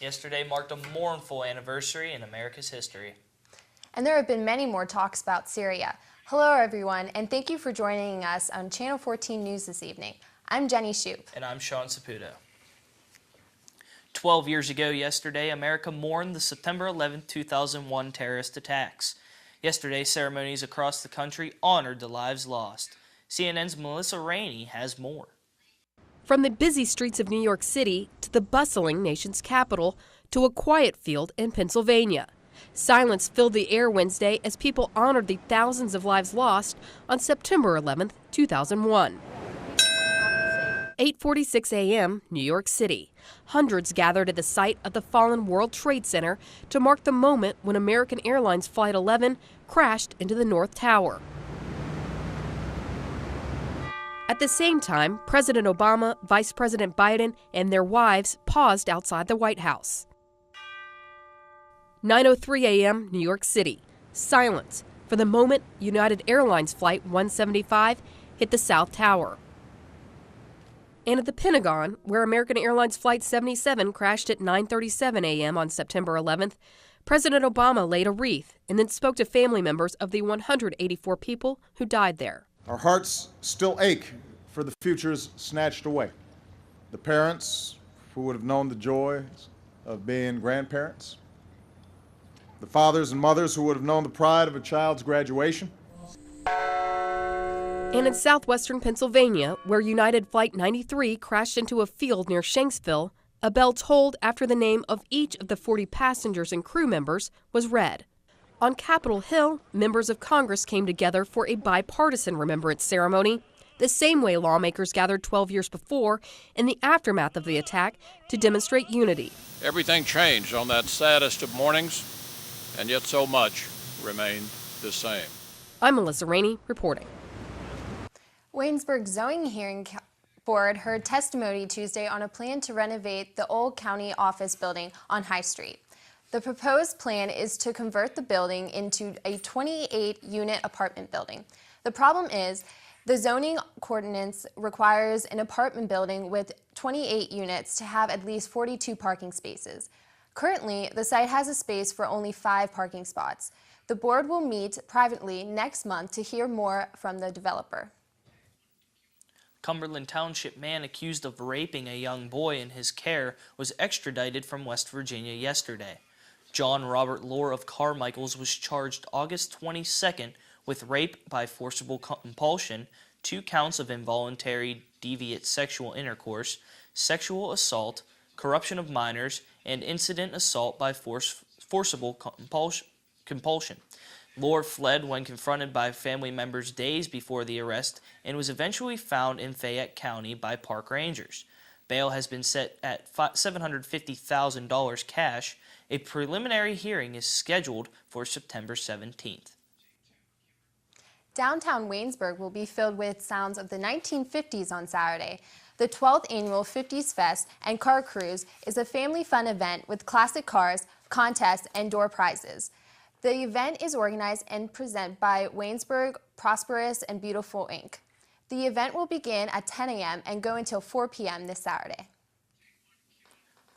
Yesterday marked a mournful anniversary in America's history. And there have been many more talks about Syria. Hello, everyone, and thank you for joining us on Channel 14 News this evening. I'm Jenny Shoup. And I'm Sean Saputo. 12 years ago yesterday, America mourned the September 11, 2001 terrorist attacks. Yesterday, ceremonies across the country honored the lives lost. CNN's Melissa Rainey has more. From the busy streets of New York City to the bustling nation's capital to a quiet field in Pennsylvania, silence filled the air Wednesday as people honored the thousands of lives lost on September 11, 2001. 8:46 a.m., New York City. Hundreds gathered at the site of the fallen World Trade Center to mark the moment when American Airlines Flight 11 crashed into the North Tower. At the same time, President Obama, Vice President Biden, and their wives paused outside the White House. 9:03 a.m., New York City. Silence for the moment United Airlines Flight 175 hit the South Tower. And at the Pentagon, where American Airlines Flight 77 crashed at 9:37 a.m. on September 11th, President Obama laid a wreath and then spoke to family members of the 184 people who died there. Our hearts still ache for the futures snatched away. The parents who would have known the joys of being grandparents. The fathers and mothers who would have known the pride of a child's graduation. And in southwestern Pennsylvania, where United Flight 93 crashed into a field near Shanksville, a bell tolled after the name of each of the 40 passengers and crew members was read. On Capitol Hill, members of Congress came together for a bipartisan remembrance ceremony, the same way lawmakers gathered 12 years before in the aftermath of the attack to demonstrate unity. Everything changed on that saddest of mornings, and yet so much remained the same. I'm Melissa Rainey reporting. Waynesburg Zoning Hearing Board heard testimony Tuesday on a plan to renovate the old county office building on High Street. The proposed plan is to convert the building into a 28-unit apartment building. The problem is the zoning ordinance requires an apartment building with 28 units to have at least 42 parking spaces. Currently, the site has a space for only 5 parking spots. The board will meet privately next month to hear more from the developer. Cumberland Township man accused of raping a young boy in his care was extradited from West Virginia yesterday. John Robert Lohr of Carmichaels was charged August 22nd with rape by forcible compulsion, 2 counts of involuntary deviant sexual intercourse, sexual assault, corruption of minors, and incident assault by forcible compulsion. Lohr fled when confronted by family members days before the arrest and was eventually found in Fayette County by park rangers. Bail has been set at $750,000 cash. A preliminary hearing is scheduled for September 17th. Downtown Waynesburg will be filled with sounds of the 1950s on Saturday. The 12th annual 50s Fest and Car Cruise is a family fun event with classic cars, contests, and door prizes. The event is organized and presented by Waynesburg Prosperous and Beautiful Inc. The event will begin at 10 a.m. and go until 4 p.m. this Saturday.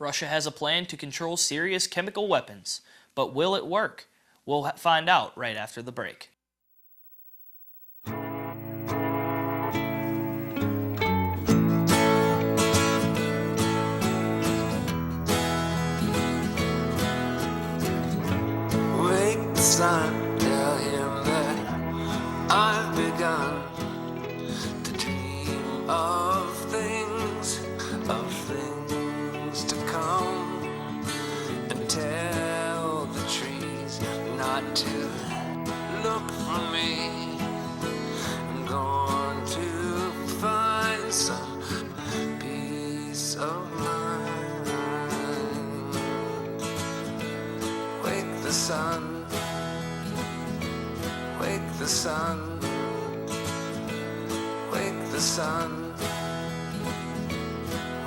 Russia has a plan to control Syria's chemical weapons, but will it work? We'll find out right after the break. Son, tell him that I've begun to dream of things to come, and tell the trees not to look for me. I'm going to find some peace of mind. Wake the sun. Wake the sun, wake the sun,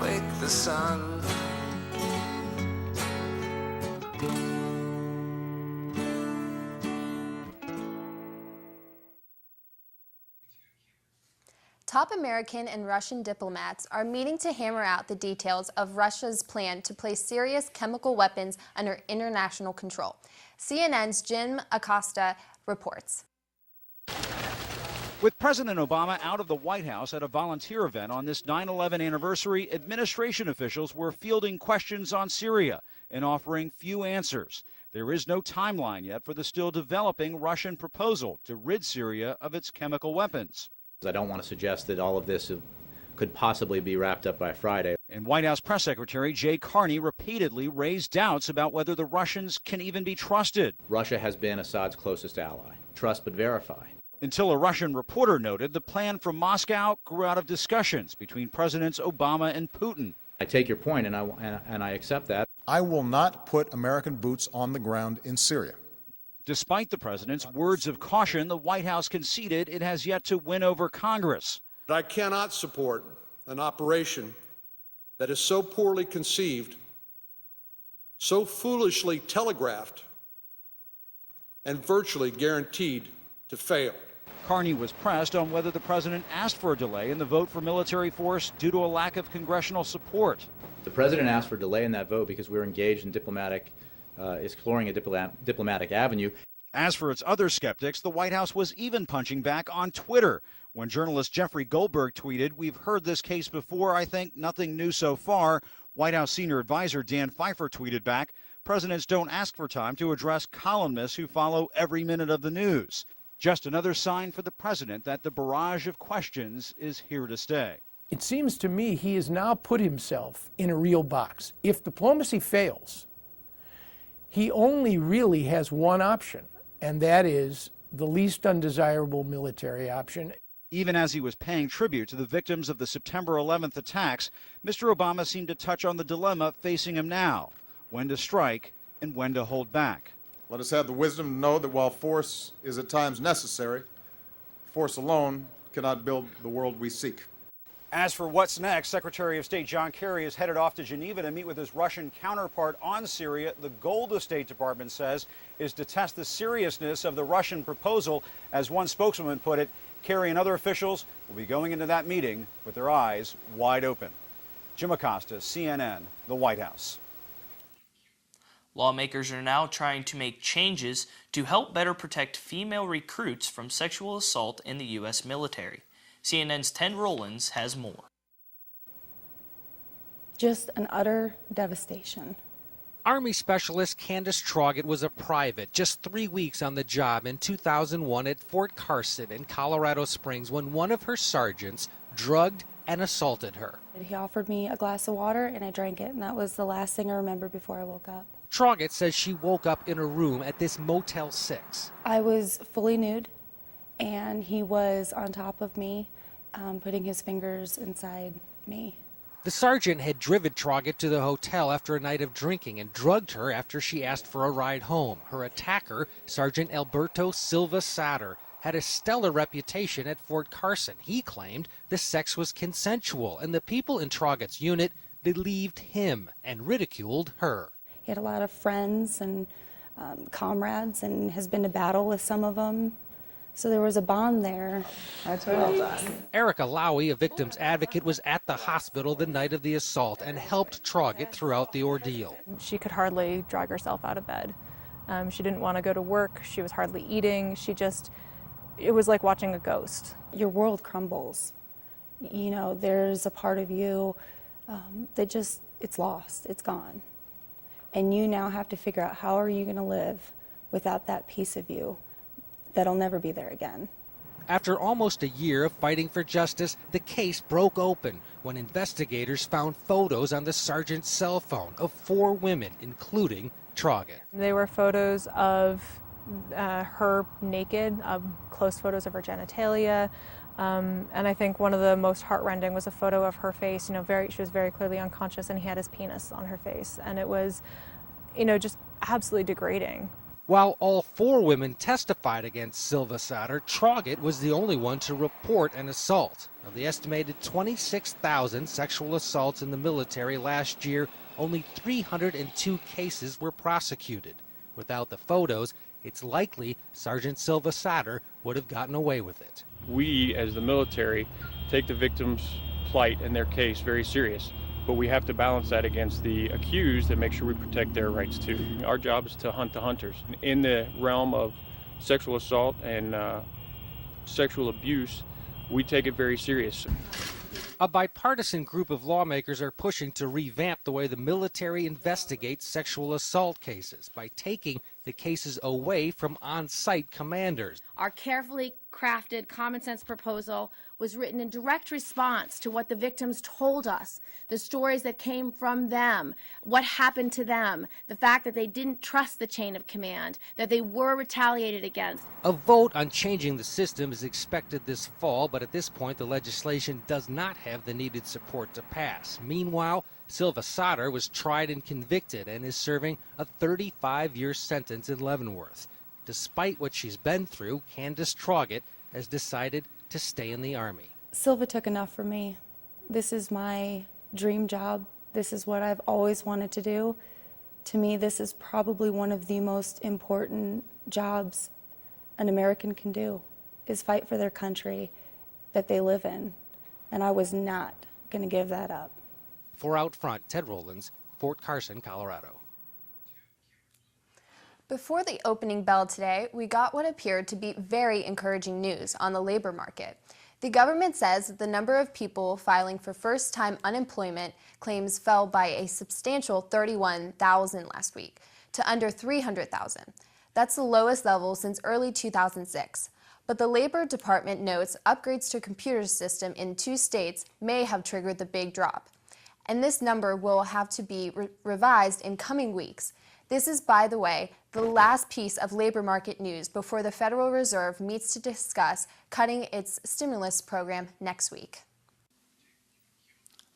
wake the sun. Top American and Russian diplomats are meeting to hammer out the details of Russia's plan to place serious chemical weapons under international control. CNN's Jim Acosta reports. With President Obama out of the White House at a volunteer event on this 9/11 anniversary, administration officials were fielding questions on Syria and offering few answers. There is no timeline yet for the still developing Russian proposal to rid Syria of its chemical weapons. I don't want to suggest that all of this could possibly be wrapped up by Friday. And White House Press Secretary Jay Carney repeatedly raised doubts about whether the Russians can even be trusted. Russia has been Assad's closest ally. Trust but verify. Until a Russian reporter noted the plan from Moscow grew out of discussions between Presidents Obama and Putin. I take your point, and I accept that. I will not put American boots on the ground in Syria. Despite the president's words of caution, the White House conceded it has yet to win over Congress. I cannot support an operation that is so poorly conceived, so foolishly telegraphed, and virtually guaranteed to fail. Carney was pressed on whether the president asked for a delay in the vote for military force due to a lack of congressional support. The president asked for a delay in that vote because we're engaged in exploring a diplomatic avenue. As for its other skeptics, the White House was even punching back on Twitter. When journalist Jeffrey Goldberg tweeted, "We've heard this case before, I think nothing new so far," White House senior advisor Dan Pfeiffer tweeted back, "Presidents don't ask for time to address columnists who follow every minute of the news." Just another sign for the president that the barrage of questions is here to stay. It seems to me he has now put himself in a real box. If diplomacy fails, he only really has one option, and that is the least undesirable military option. Even as he was paying tribute to the victims of the September 11th attacks, Mr. Obama seemed to touch on the dilemma facing him now: when to strike and when to hold back. Let us have the wisdom to know that while force is at times necessary, force alone cannot build the world we seek. As for what's next, Secretary of State John Kerry is headed off to Geneva to meet with his Russian counterpart on Syria. The goal, the State Department says, is to test the seriousness of the Russian proposal. As one spokeswoman put it, Kerry and other officials will be going into that meeting with their eyes wide open. Jim Acosta, CNN, the White House. Lawmakers are now trying to make changes to help better protect female recruits from sexual assault in the U.S. military. CNN's Ten Rollins has more. Just an utter devastation. Army Specialist Candace Troggett was a private, just 3 weeks on the job in 2001 at Fort Carson in Colorado Springs when one of her sergeants drugged and assaulted her. He offered me a glass of water and I drank it, and that was the last thing I remember before I woke up. Troggett says she woke up in a room at this Motel 6. I was fully nude, and he was on top of me, putting his fingers inside me. The sergeant had driven Troggett to the hotel after a night of drinking and drugged her after she asked for a ride home. Her attacker, Sergeant Alberto Silva Satter, had a stellar reputation at Fort Carson. He claimed the sex was consensual, and the people in Troggett's unit believed him and ridiculed her. He had a lot of friends and comrades and has been to battle with some of them. So there was a bond there. That's well done. Erica Lowy, a victim's advocate, was at the hospital the night of the assault and helped Troggett throughout the ordeal. She could hardly drag herself out of bed. She didn't want to go to work. She was hardly eating. It was like watching a ghost. Your world crumbles. You know, there's a part of you that just, it's lost, it's gone. And you now have to figure out how are you going to live without that piece of you that'll never be there again. After almost a year of fighting for justice, the case broke open when investigators found photos on the sergeant's cell phone of 4 women, including Troggett. They were photos of her naked, close photos of her genitalia, and I think one of the most heartrending was a photo of her face. You know, she was very clearly unconscious, and he had his penis on her face, and it was, you know, just absolutely degrading. While all 4 women testified against Silva Satter, Troggett was the only one to report an assault. Of the estimated 26,000 sexual assaults in the military last year, only 302 cases were prosecuted. Without the photos, it's likely Sergeant Silva Satter would have gotten away with it. We, as the military, take the victim's plight and their case very serious, but we have to balance that against the accused and make sure we protect their rights too. Our job is to hunt the hunters. In the realm of sexual assault and sexual abuse, we take it very serious. A bipartisan group of lawmakers are pushing to revamp the way the military investigates sexual assault cases by taking the cases away from on-site commanders. Our carefully crafted common sense proposal was written in direct response to what the victims told us, the stories that came from them, what happened to them, the fact that they didn't trust the chain of command, that they were retaliated against. A vote on changing the system is expected this fall, but at this point the legislation does not have the needed support to pass. Meanwhile, Silva Satter was tried and convicted and is serving a 35-year sentence in Leavenworth. Despite what she's been through, Candace Trogett has decided to stay in the Army. Silva took enough from me. This is my dream job. This is what I've always wanted to do. To me, this is probably one of the most important jobs an American can do, is fight for their country that they live in. And I was not going to give that up. For Out Front, Ted Rollins, Fort Carson, Colorado. Before the opening bell today, we got what appeared to be very encouraging news on the labor market. The government says that the number of people filing for first-time unemployment claims fell by a substantial 31,000 last week to under 300,000. That's the lowest level since early 2006. But the Labor Department notes upgrades to a computer system in 2 states may have triggered the big drop. And this number will have to be revised in coming weeks. This is, by the way, the last piece of labor market news before the Federal Reserve meets to discuss cutting its stimulus program next week.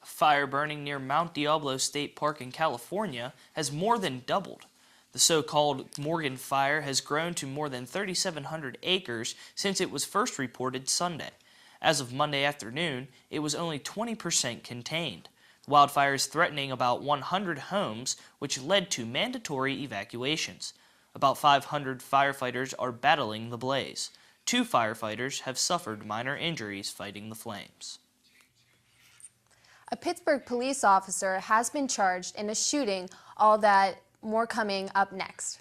A fire burning near Mount Diablo State Park in California has more than doubled. The so-called Morgan Fire has grown to more than 3,700 acres since it was first reported Sunday. As of Monday afternoon, it was only 20% contained. The wildfire is threatening about 100 homes, which led to mandatory evacuations. About 500 firefighters are battling the blaze. 2 firefighters have suffered minor injuries fighting the flames. A Pittsburgh police officer has been charged in a shooting, all that more coming up next.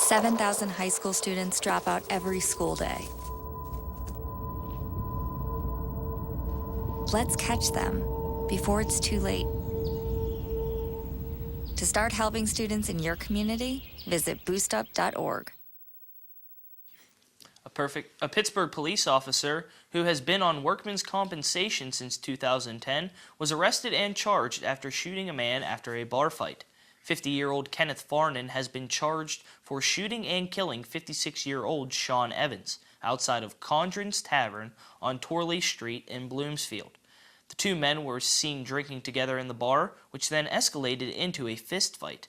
Seven 7,000 high school students drop out every school day. Let's catch them before it's too late. To start helping students in your community, visit boostup.org. A Pittsburgh police officer who has been on workman's compensation since 2010 was arrested and charged after shooting a man after a bar fight. 50-year-old Kenneth Farnan has been charged for shooting and killing 56-year-old Sean Evans outside of Condren's Tavern on Torley Street in Bloomsfield. The 2 men were seen drinking together in the bar, which then escalated into a fist fight.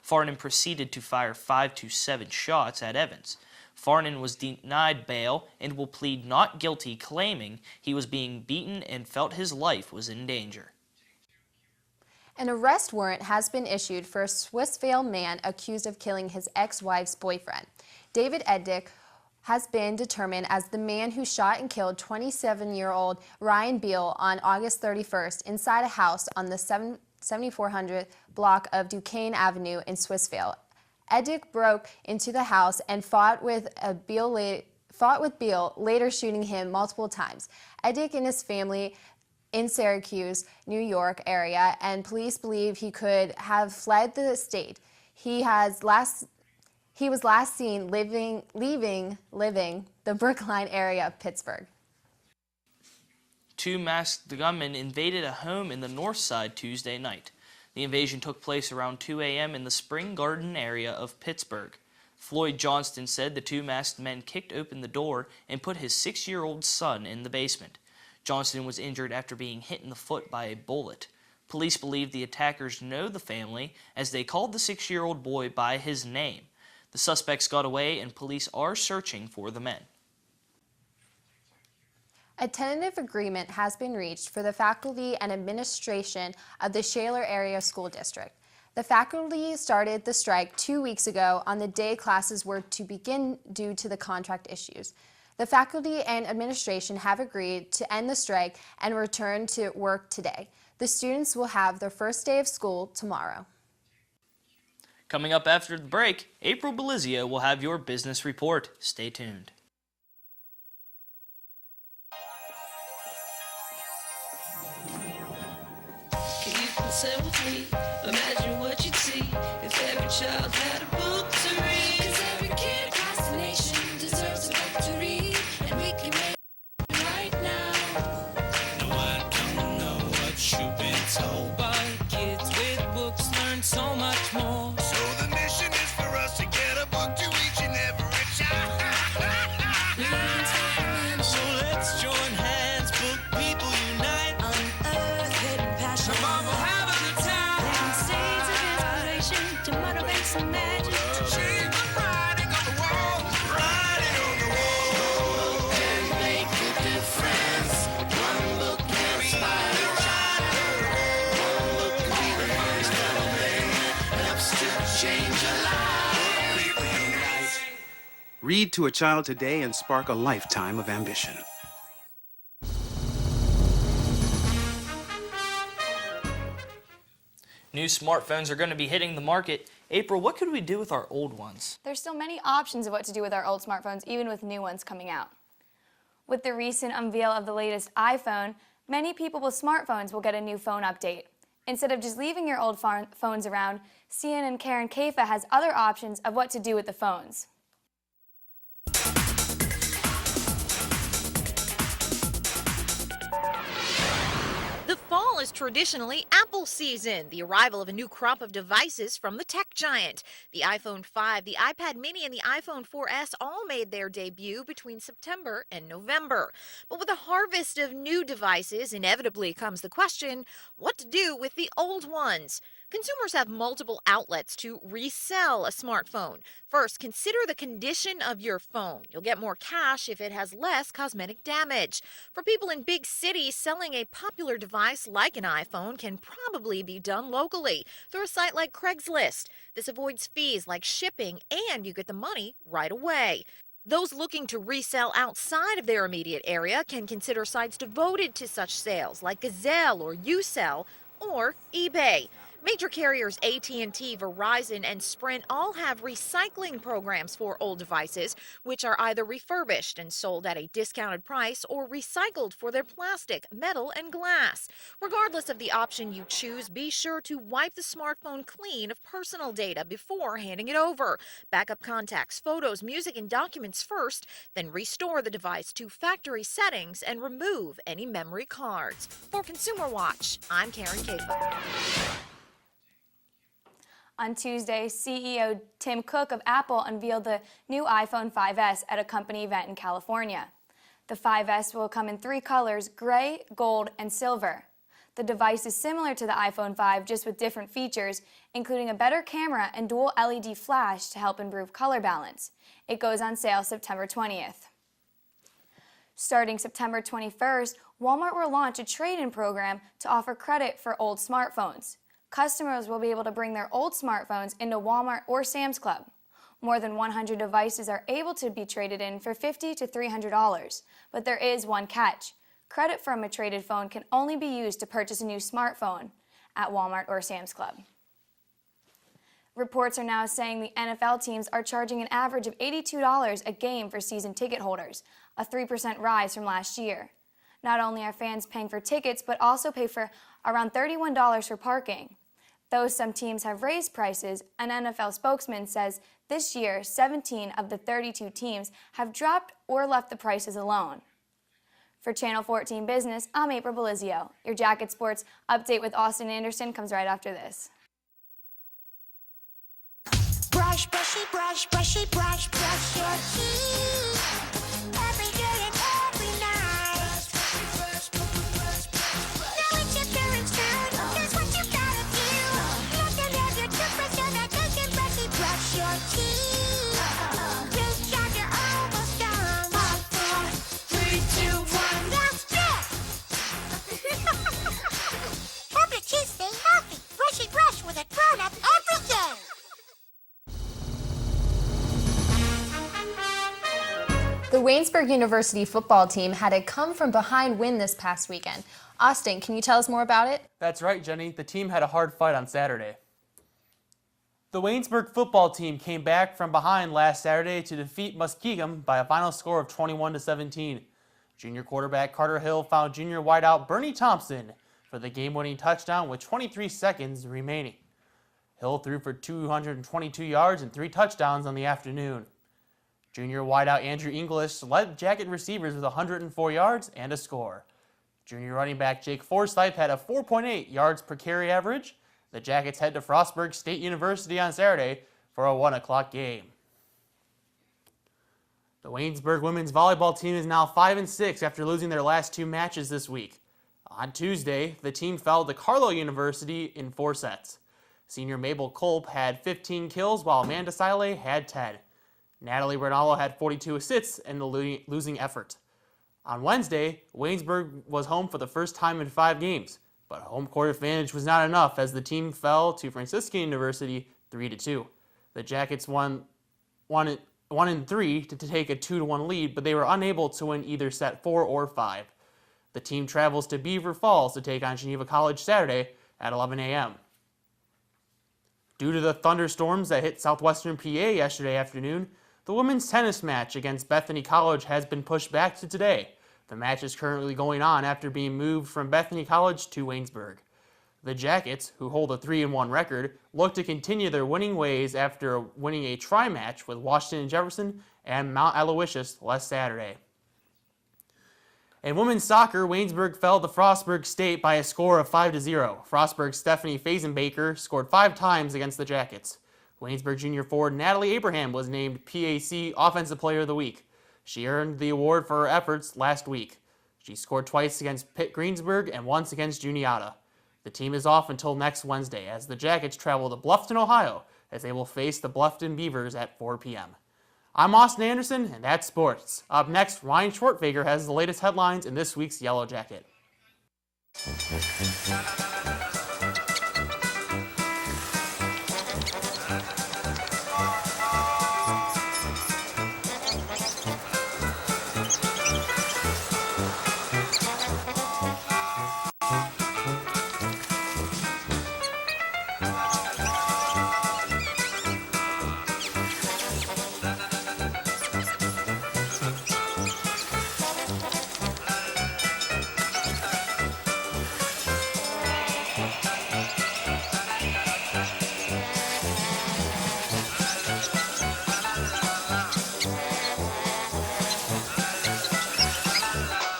Farnan proceeded to fire 5 to 7 shots at Evans. Farnan was denied bail and will plead not guilty, claiming he was being beaten and felt his life was in danger. An arrest warrant has been issued for a Swissvale man accused of killing his ex-wife's boyfriend. David Eddick has been determined as the man who shot and killed 27-year-old Ryan Beal on August 31st inside a house on the 7400 block of Duquesne Avenue in Swissvale. Eddick broke into the house and fought with Beal, later shooting him multiple times. Eddick and his family in Syracuse, New York area, and police believe he could have fled the state. He He was last seen living the Brookline area of Pittsburgh. Two masked gunmen invaded a home in the north side Tuesday night. The invasion took place around 2 a.m. in the Spring Garden area of Pittsburgh. Floyd Johnston said the two masked men kicked open the door and put his 6-year-old son in the basement. Johnston was injured after being hit in the foot by a bullet. Police believe the attackers know the family as they called the 6-year-old boy by his name. The suspects got away and police are searching for the men. A tentative agreement has been reached for the faculty and administration of the Shaler Area School District. The faculty started the strike 2 weeks ago on the day classes were to begin due to the contract issues. The faculty and administration have agreed to end the strike and return to work today. The students will have their first day of school tomorrow. Coming up after the break, April Belizio will have your business report. Stay tuned. Sit with me, imagine what you'd see if every child had a book to read. 'Cause every kid across the nation deserves a book to read, and we can make it right now. No, I don't know what you've been told, but kids with books learn so much more. So the mission is for us to get a book to each and every child. So let's join hands, book people unite, unearth hidden passion. To motivate some magic. She's writing on the wall, writing on the wall. And make a difference. One book can inspire a child. One book can be the first thing that helps to change a life. Read to a child today and spark a lifetime of ambition. New smartphones are going to be hitting the market. April, what could we do with our old ones? There's still many options of what to do with our old smartphones, even with new ones coming out. With the recent unveil of the latest iPhone, many people with smartphones will get a new phone update. Instead of just leaving your old phones around, CNN Karen Kaifa has other options of what to do with the phones. The fall is traditionally Apple season, the arrival of a new crop of devices from the tech giant. The iPhone 5, the iPad mini, and the iPhone 4S all made their debut between September and November. But with a harvest of new devices, inevitably comes the question, what to do with the old ones? Consumers have multiple outlets to resell a smartphone. First, consider the condition of your phone. You'll get more cash if it has less cosmetic damage. For people in big cities, selling a popular device like an iPhone can probably be done locally through a site like Craigslist. This avoids fees like shipping, and you get the money right away. Those looking to resell outside of their immediate area can consider sites devoted to such sales like Gazelle or Usell or eBay. Major carriers AT&T, Verizon, and Sprint all have recycling programs for old devices, which are either refurbished and sold at a discounted price or recycled for their plastic, metal, and glass. Regardless of the option you choose, be sure to wipe the smartphone clean of personal data before handing it over. Backup contacts, photos, music, and documents first, then restore the device to factory settings and remove any memory cards. For Consumer Watch, I'm Karen Kaifa. On Tuesday, CEO Tim Cook of Apple unveiled the new iPhone 5S at a company event in California. The 5S will come in 3 colors, gray, gold, and silver. The device is similar to the iPhone 5, just with different features, including a better camera and dual LED flash to help improve color balance. It goes on sale September 20th. Starting September 21st, Walmart will launch a trade-in program to offer credit for old smartphones. Customers will be able to bring their old smartphones into Walmart or Sam's Club. More than 100 devices are able to be traded in for $50 to $300, but there is one catch. Credit from a traded phone can only be used to purchase a new smartphone at Walmart or Sam's Club. Reports are now saying the NFL teams are charging an average of $82 a game for season ticket holders, a 3% rise from last year. Not only are fans paying for tickets, but also pay for around $31 for parking. Though some teams have raised prices, an NFL spokesman says This year, 17 of the 32 teams have dropped or left the prices alone. For Channel 14 Business, I'm April Belizio. Your Jacket Sports update with Austin Anderson comes right after this. Brush, brushy, brush, brushy, brush, brush your teeth. Every day and every night. Now it's your parents' turn. Here's what you gotta do. Let them have your toothbrush so that they can brushy brush your teeth. Just got your almost done. 5, 4, 3, 2, 1. That's it. Help your teeth stay healthy. Brushy brush with a grown-up every day. The Waynesburg University football team had a come-from-behind win this past weekend. Austin, can you tell us more about it? That's right, Jenny. The team had a hard fight on Saturday. The Waynesburg football team came back from behind last Saturday to defeat Muskegon by a final score of 21-17. Junior quarterback Carter Hill found junior wideout Bernie Thompson for the game-winning touchdown with 23 seconds remaining. Hill threw for 222 yards and 3 touchdowns on the afternoon. Junior wideout Andrew English led Jacket receivers with 104 yards and a score. Junior running back Jake Forsythe had a 4.8 yards per carry average. The Jackets head to Frostburg State University on Saturday for a 1 o'clock game. The Waynesburg women's volleyball team is now 5-6 after losing their last 2 matches this week. On Tuesday, the team fell to Carlow University in 4 sets. Senior Mabel Culp had 15 kills while Amanda Sile had 10. Natalie Ronaldo had 42 assists in the losing effort. On Wednesday, Waynesburg was home for the first time in 5 games, but home court advantage was not enough as the team fell to Franciscan University 3-2. The Jackets won 1-3 to take a 2-1 lead, but they were unable to win either set 4 or 5. The team travels to Beaver Falls to take on Geneva College Saturday at 11 a.m. Due to the thunderstorms that hit southwestern PA yesterday afternoon, the women's tennis match against Bethany College has been pushed back to today. The match is currently going on after being moved from Bethany College to Waynesburg. The Jackets, who hold a 3-1 record, look to continue their winning ways after winning a tri-match with Washington and Jefferson and Mount Aloysius last Saturday. In women's soccer, Waynesburg fell to Frostburg State by a score of 5-0. Frostburg's Stephanie Fazenbaker scored 5 times against the Jackets. Waynesburg junior forward Natalie Abraham was named PAC Offensive Player of the Week. She earned the award for her efforts last week. She scored twice against Pitt Greensburg and once against Juniata. The team is off until next Wednesday as the Jackets travel to Bluffton, Ohio, as they will face the Bluffton Beavers at 4 p.m. I'm Austin Anderson, and that's sports. Up next, Ryan Schwartfager has the latest headlines in this week's Yellow Jacket.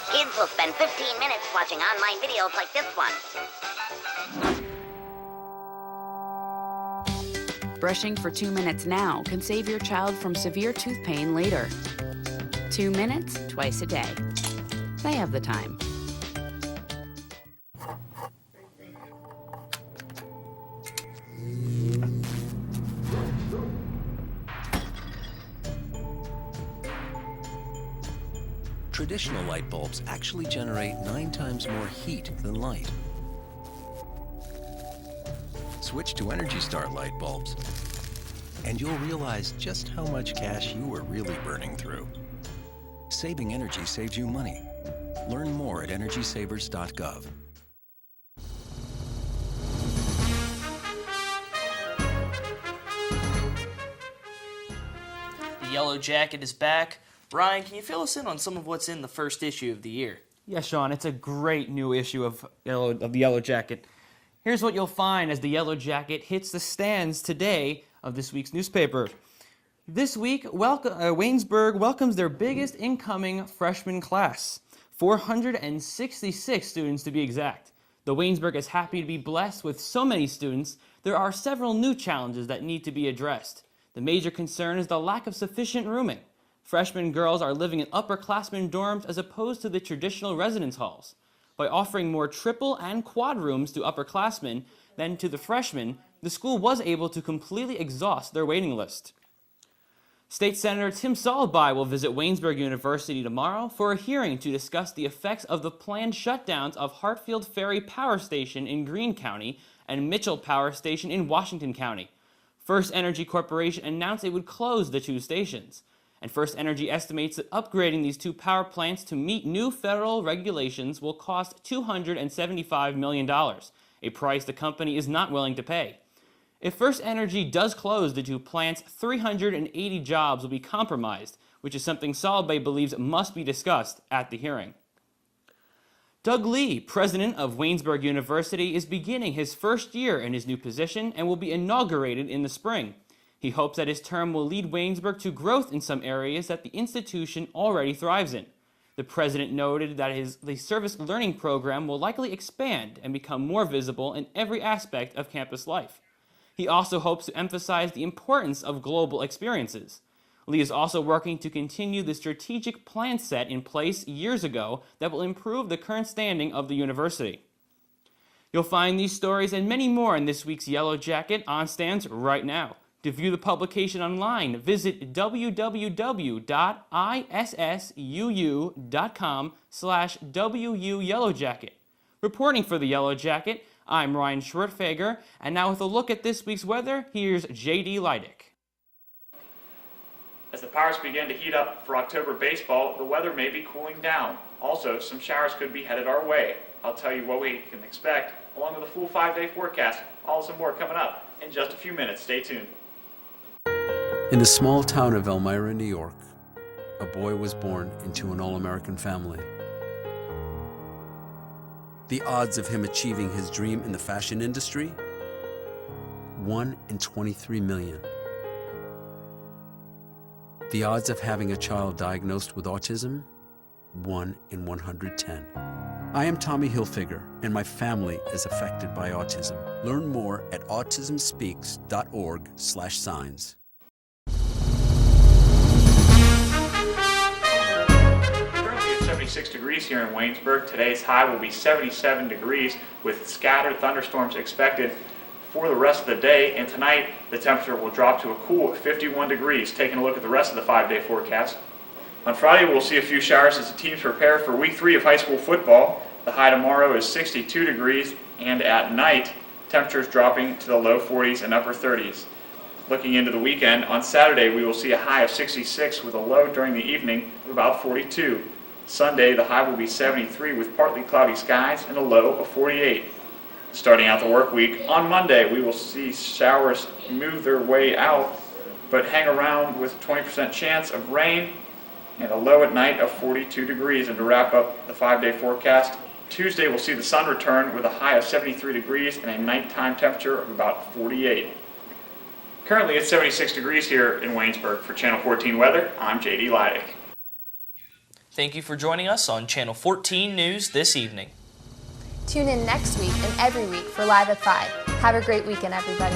Kids will spend 15 minutes watching online videos like this one. Brushing for 2 minutes now can save your child from severe tooth pain later. 2 minutes, twice a day. They have the time. Traditional light bulbs actually generate 9 times more heat than light. Switch to Energy Star light bulbs, and you'll realize just how much cash you were really burning through. Saving energy saves you money. Learn more at EnergySavers.gov. The Yellow Jacket is back. Ryan, can you fill us in on some of what's in the first issue of the year? Yeah, Sean, it's a great new issue of the Yellow Jacket. Here's what you'll find as the Yellow Jacket hits the stands today of this week's newspaper. This week, Waynesburg welcomes their biggest incoming freshman class, 466 students to be exact. Though Waynesburg is happy to be blessed with so many students, there are several new challenges that need to be addressed. The major concern is the lack of sufficient rooming. Freshman girls are living in upperclassmen dorms as opposed to the traditional residence halls. By offering more triple and quad rooms to upperclassmen than to the freshmen, the school was able to completely exhaust their waiting list. State Senator Tim Solby will visit Waynesburg University tomorrow for a hearing to discuss the effects of the planned shutdowns of Hartfield Ferry Power Station in Greene County and Mitchell Power Station in Washington County. First Energy Corporation announced it would close the two stations, and First Energy estimates that upgrading these two power plants to meet new federal regulations will cost $275 million, a price the company is not willing to pay. If First Energy does close the two plants, 380 jobs will be compromised, which is something Solby believes must be discussed at the hearing. Doug Lee, president of Waynesburg University, is beginning his first year in his new position and will be inaugurated in the spring. He hopes that his term will lead Waynesburg to growth in some areas that the institution already thrives in. The president noted that the service learning program will likely expand and become more visible in every aspect of campus life. He also hopes to emphasize the importance of global experiences. Lee is also working to continue the strategic plan set in place years ago that will improve the current standing of the university. You'll find these stories and many more in this week's Yellow Jacket on stands right now. To view the publication online, visit www.issuu.com/WU Yellowjacket. Reporting for the Yellow Jacket, I'm Ryan Schwertfeger, and now with a look at this week's weather, here's J.D. Leidick. As the Pirates begin to heat up for October baseball, the weather may be cooling down. Also, some showers could be headed our way. I'll tell you what we can expect, along with a full 5-day forecast. All this and more coming up in just a few minutes. Stay tuned. In the small town of Elmira, New York, a boy was born into an all-American family. The odds of him achieving his dream in the fashion industry? 1 in 23 million. The odds of having a child diagnosed with autism? 1 in 110. I am Tommy Hilfiger, and my family is affected by autism. Learn more at autismspeaks.org/signs. 76 degrees here in Waynesburg. Today's high will be 77 degrees with scattered thunderstorms expected for the rest of the day. And tonight, the temperature will drop to a cool 51 degrees. Taking a look at the rest of the 5-day forecast. On Friday, we'll see a few showers as the teams prepare for week 3 of high school football. The high tomorrow is 62 degrees, and at night, temperatures dropping to the low 40s and upper 30s. Looking into the weekend, on Saturday, we will see a high of 66 with a low during the evening of about 42. Sunday, the high will be 73 with partly cloudy skies and a low of 48. Starting out the work week, on Monday, we will see showers move their way out, but hang around with a 20% chance of rain and a low at night of 42 degrees. And to wrap up the 5-day forecast, Tuesday we'll see the sun return with a high of 73 degrees and a nighttime temperature of about 48. Currently it's 76 degrees here in Waynesburg. For Channel 14 Weather, I'm J.D. Leidick. Thank you for joining us on Channel 14 News this evening. Tune in next week and every week for Live at 5. Have a great weekend, everybody.